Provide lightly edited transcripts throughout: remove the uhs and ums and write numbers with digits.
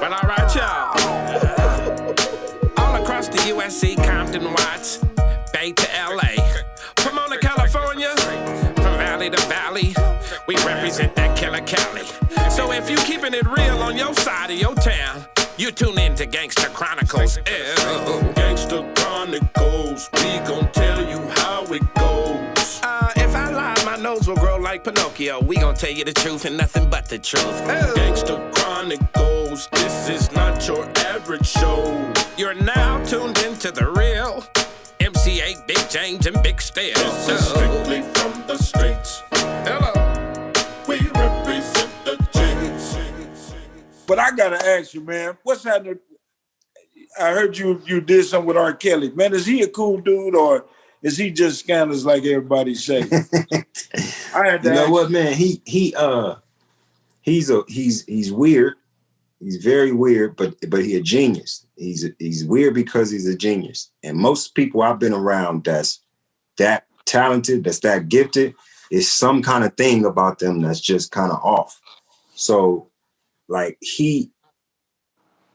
Well, all right, y'all. All across the USC, Compton, Watts, Bay to LA, Pomona, California, from valley to valley, we represent that killer Cali. So if you keeping it real on your side of your town, you tune in to Gangsta Chronicles. Ew. Gangsta Chronicles, we gon' tell you how it goes. If I lie, my nose will grow like Pinocchio. We gon' tell you the truth and nothing but the truth. Ew. Gangsta Chronicles, this is not your average show. You're now tuned into the real MC8, Big James, and Big Steel. This is strictly from the streets. Hello. We represent the J's. But I gotta ask you, man, what's happening? I heard you did something with R. Kelly. Man, is he a cool dude or is he just scandalous like everybody say? I had to You know ask what, man? He's weird. He's very weird, but he a genius. He's weird because he's a genius. And most people I've been around that's that talented, that's that gifted, is some kind of thing about them that's just kind of off. So like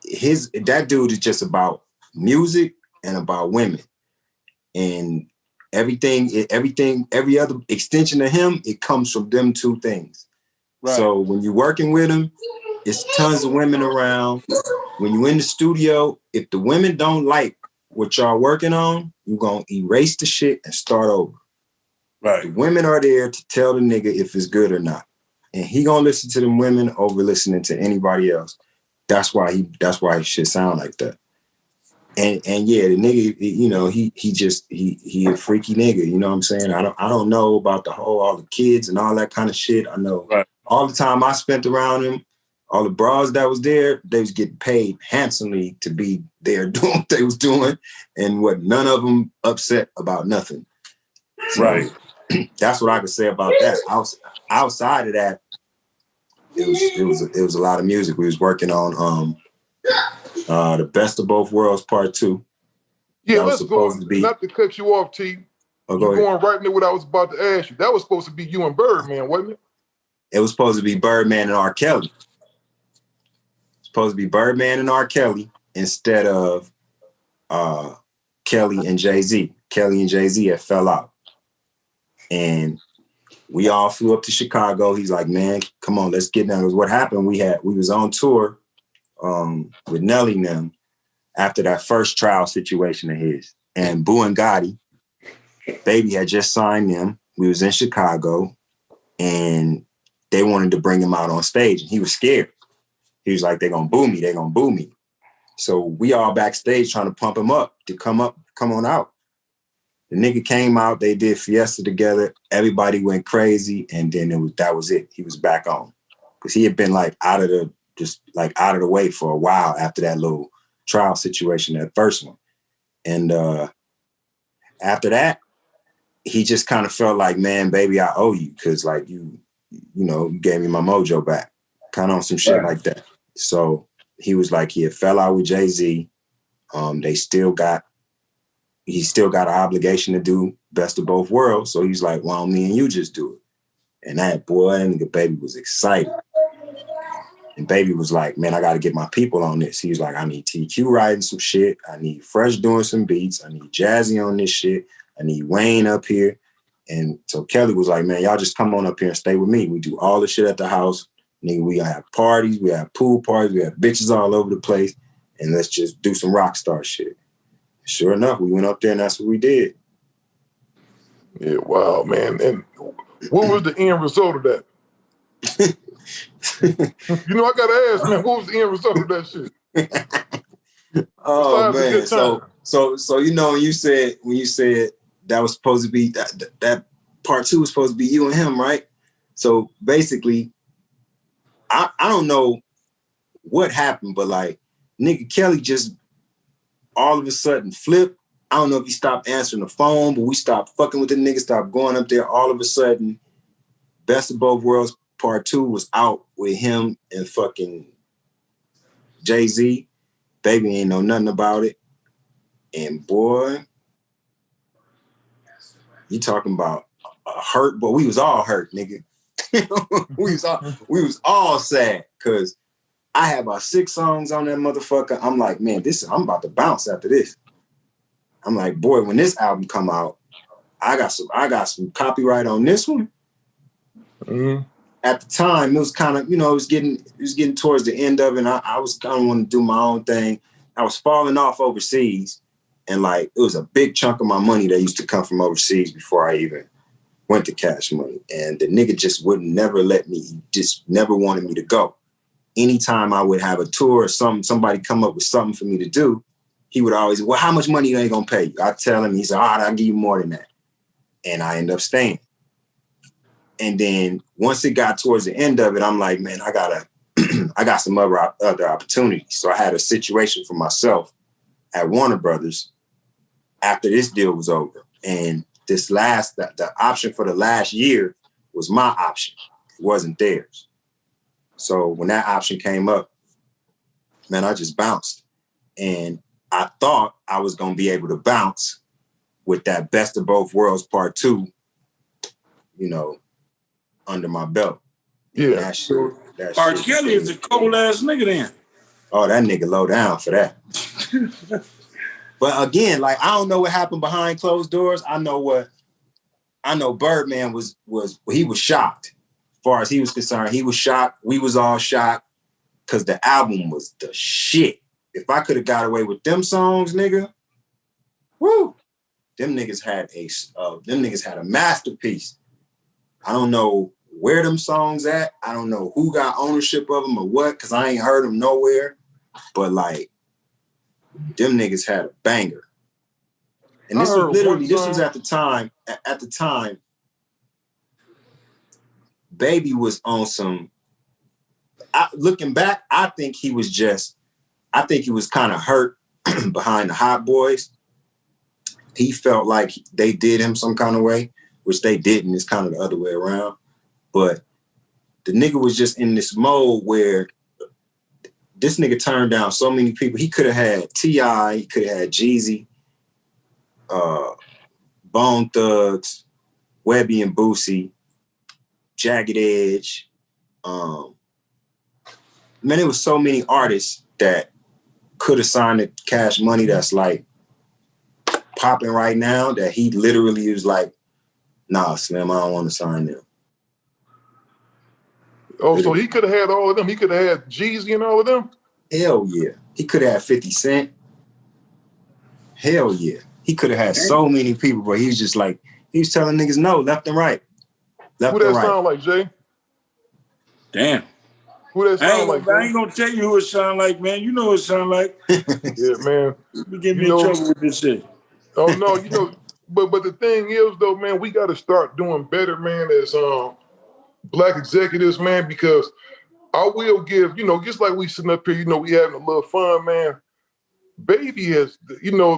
that dude is just about music and about women. And every other extension of him, it comes from them two things. Right. So when you're working with him, it's tons of women around. When you're in the studio, if the women don't like what y'all working on, you're gonna erase the shit and start over. Right. The women are there to tell the nigga if it's good or not. And he gonna listen to them women over listening to anybody else. That's why his shit sound like that. And yeah, the nigga, you know, he a freaky nigga, you know what I'm saying? I don't know about all the kids and all that kind of shit. I know all the time I spent around him, all the bras that was there, they was getting paid handsomely to be there doing what they was doing, and none of them upset about nothing. So, right. That's what I could say about that. Outside of that, it was a lot of music. We was working on the Best of Both Worlds Part 2. Yeah, let's go. Not to cut you off, T. You're going right into what I was about to ask you. That was supposed to be you and Birdman, wasn't it? It was supposed to be Birdman and R. Kelly. Supposed to be Birdman and R. Kelly instead of Kelly and Jay-Z. Kelly and Jay-Z had fell out. And we all flew up to Chicago. He's like, man, come on, let's get down. Because what happened, we was on tour with Nelly and them after that first trial situation of his. And Boo and Gotti, Baby had just signed them. We was in Chicago and they wanted to bring him out on stage. And he was scared. He was like, they're going to boo me. They're going to boo me. So we all backstage trying to pump him up to come on out. The nigga came out. They did Fiesta together. Everybody went crazy. And then that was it. He was back on. Because he had been like out of the way for a while after that little trial situation, that first one. And after that, he just kind of felt like, man, baby, I owe you. Because like you gave me my mojo back. Kind of on some shit like that. So he was like, he had fell out with Jay-Z. He still got an obligation to do Best of Both Worlds. So he's like, why don't me and you just do it? And that nigga Baby was excited. And Baby was like, man, I got to get my people on this. He was like, I need TQ writing some shit. I need Fresh doing some beats. I need Jazzy on this shit. I need Wayne up here. And so Kelly was like, man, y'all just come on up here and stay with me. We do all the shit at the house. Nigga, we have parties, we have pool parties, we have bitches all over the place, and let's just do some rock star shit. Sure enough, we went up there and that's what we did. Yeah, wow, man. And what was the end result of that? I gotta ask, man, what was the end result of that shit? Oh man, so when you said that was supposed to be that part 2 was supposed to be you and him, right? So basically, I don't know what happened, but like nigga Kelly just all of a sudden flipped. I don't know if he stopped answering the phone, but we stopped fucking with the nigga, stopped going up there. All of a sudden, Best of Both Worlds Part 2 was out with him and fucking Jay-Z. Baby ain't know nothing about it. And boy, you talking about a hurt, but we was all hurt, nigga. we was all sad because I had about 6 songs on that motherfucker. I'm like, man, I'm about to bounce after this. I'm like, boy, when this album come out, I got some copyright on this one. Mm-hmm. At the time, it was kind of, it was getting towards the end of it, and I was kind of wanting to do my own thing. I was falling off overseas, and like it was a big chunk of my money that used to come from overseas before I even went to Cash Money. And the nigga just would never let me, he just never wanted me to go. Anytime I would have a tour or somebody come up with something for me to do, he would always, well, how much money are they gonna pay you? I tell him, he said, all right, I'll give you more than that. And I end up staying. And then once it got towards the end of it, I'm like, man, I got some other opportunities. So I had a situation for myself at Warner Brothers after this deal was over. And the option for the last year was my option. It wasn't theirs. So when that option came up, man, I just bounced. And I thought I was going to be able to bounce with that Best of Both Worlds Part 2, under my belt. Yeah. That shit, R. Kelly is a cold ass nigga then. Oh, that nigga low down for that. But again, like, I don't know what happened behind closed doors. I know Birdman was shocked. As far as he was concerned, he was shocked. We was all shocked because the album was the shit. If I could have got away with them songs, nigga, woo, them niggas had a masterpiece. I don't know where them songs at. I don't know who got ownership of them or what, because I ain't heard them nowhere. But like, them niggas had a banger. And this was literally, this was at the time, Baby was on some, looking back, I think he was kind of hurt behind the Hot Boys. He felt like they did him some kind of way, which they didn't. It's kind of the other way around. But the nigga was just in this mode where this nigga turned down so many people. He could have had T.I., he could have had Jeezy, Bone Thugs, Webby and Boosie, Jagged Edge. Man, there was so many artists that could have signed the Cash Money that's like popping right now that he literally was like, nah, Slim, I don't want to sign them. Oh, so he could have had all of them. He could have had Jeezy and all of them? Hell yeah. He could have had 50 Cent. Hell yeah. He could have had so many people, but he was just like, he was telling niggas no, left and right. Who that sound like, Jay? Damn. Who that sound like? I ain't gonna tell you who it sound like, man. You know what it sound like. Yeah, man. You get me in trouble with this shit. Oh no, but the thing is though, man, we gotta start doing better, man, as Black executives, man, because I will give, just like we sitting up here, we having a little fun, man. Baby has,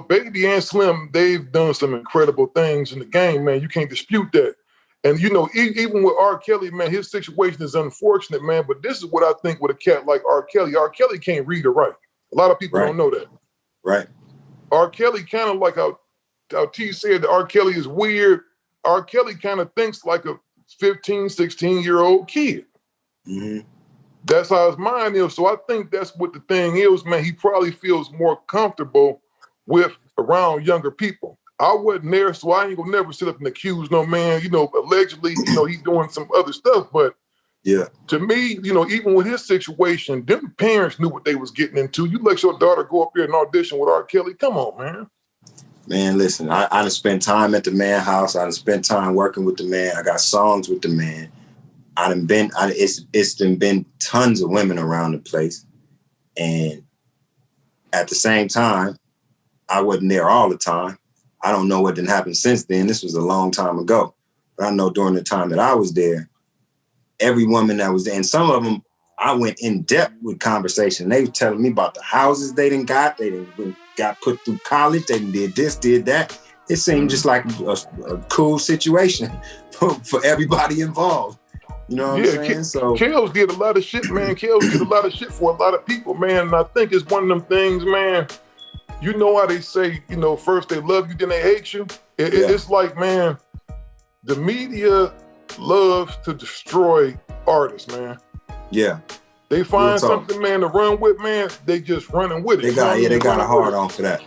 Baby and Slim, they've done some incredible things in the game, man. You can't dispute that. And, even with R. Kelly, man, his situation is unfortunate, man. But this is what I think with a cat like R. Kelly. R. Kelly can't read or write. A lot of people don't know that. Right. R. Kelly kind of like how T said that R. Kelly is weird. R. Kelly kind of thinks like a 15, 16-year-old kid. Mm-hmm. That's how his mind is. So I think that's what the thing is, man. He probably feels more comfortable with around younger people. I wasn't there, so I ain't gonna never sit up and accuse no man, allegedly, he's doing some other stuff. But yeah, to me, even with his situation, them parents knew what they was getting into. You let your daughter go up here and audition with R. Kelly. Come on, man. Man, listen, I done spent time at the man house. I done spent time working with the man. I got songs with the man. It's been tons of women around the place. And at the same time, I wasn't there all the time. I don't know what didn't happen since then. This was a long time ago. But I know during the time that I was there, every woman that was there, and some of them, I went in depth with conversation. They were telling me about the houses they got put through college, they did this, did that. It seemed just like a cool situation for everybody involved. You know what I'm saying? So Kels did a lot of shit, man. Kels did a lot of shit for a lot of people, man. And I think it's one of them things, man. You know how they say, first they love you, then they hate you? It's like, man, the media loves to destroy artists, man. Yeah. They find something, man, to run with, man. They just running with it. They got a hard on for that.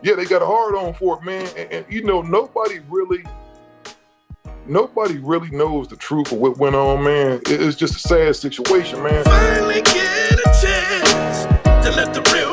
Yeah, they got a hard on for it, man. And you know, nobody really knows the truth of what went on, man. It's just a sad situation, man. Finally get a chance to let the real